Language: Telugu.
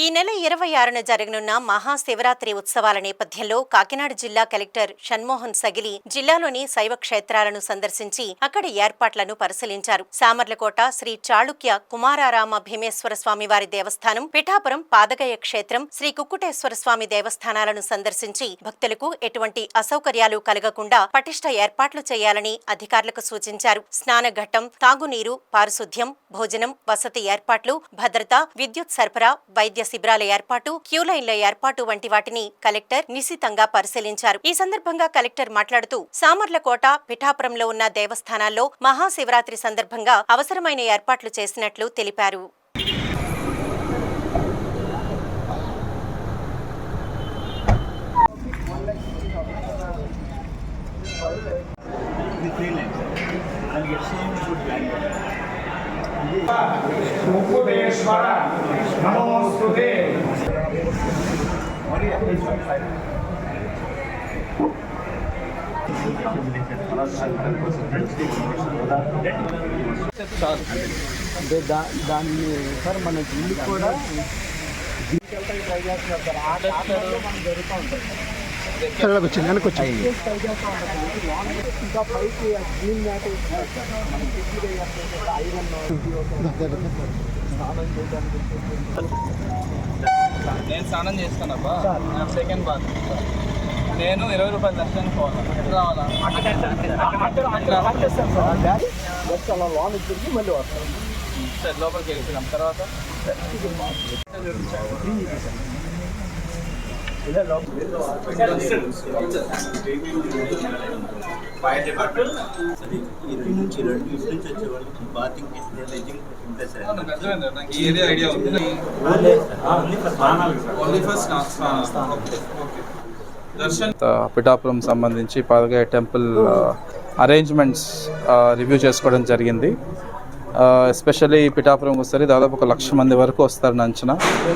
ఈ నెల 26న జరగనున్న మహాశివరాత్రి ఉత్సవాల నేపథ్యంలో కాకినాడ జిల్లా కలెక్టర్ షణ్మోహన్ సగిలి జిల్లాలోని శైవ క్షేత్రాలను సందర్శించి అక్కడి ఏర్పాట్లను పరిశీలించారు. సామర్లకోట శ్రీ చాళుక్య కుమారారామ భీమేశ్వర స్వామి వారి దేవస్థానం, పిఠాపురం పాదగయ క్షేత్రం, శ్రీ కుక్కుటేశ్వర స్వామి దేవస్థానాలను సందర్శించి భక్తులకు ఎటువంటి అసౌకర్యాలు కలగకుండా పటిష్ట ఏర్పాట్లు చేయాలని అధికారులకు సూచించారు. స్నానఘట్టం, తాగునీరు, పారిశుద్ధ్యం, భోజనం, వసతి ఏర్పాట్లు, భద్రత, విద్యుత్ సరఫరా, వైద్య శిబిరాల ఏర్పాటు, క్యూలైన్ల ఏర్పాటు వంటి వాటిని కలెక్టర్ నిశితంగా పరిశీలించారు. ఈ సందర్భంగా కలెక్టర్ మాట్లాడుతూ సామర్లకోట, పిఠాపురంలో ఉన్న దేవస్థానాల్లో మహాశివరాత్రి సందర్భంగా అవసరమైన ఏర్పాట్లు చేసినట్లు తెలిపారు. కుక్కుటేశ్వర నమోస్తుతే. దాన్ని సార్ మన ఇల్లు కూడా ట్రై చేస్తున్నారు సార్. ఆ డాక్టర్లో మనం జరుగుతూ ఉంటుంది. ఇంకా పైకి క్లీన్ మ్యాట్ ఐరన్ స్నానం చేయడానికి. నేను స్నానం చేస్తానబ్బా, సెకండ్ బాత్. నేను 20 రూపాయలు దర్శనానికి పోవాలా, ఎట్లా రావాలా? జస్ట్ అలా లోన్ ఇచ్చేసి మళ్ళీ వస్తాం సార్. లోపలికి వెళ్ళిపోయినాం తర్వాత పిఠాపురం సంబంధించి పాదగయ టెంపుల్ అరేంజ్మెంట్స్ రివ్యూ చేసుకోవడం జరిగింది. ఎస్పెషల్లీ పిఠాపురంకి వస్తే దాదాపు 1,00,000 మంది వరకు వస్తారని అంచనా.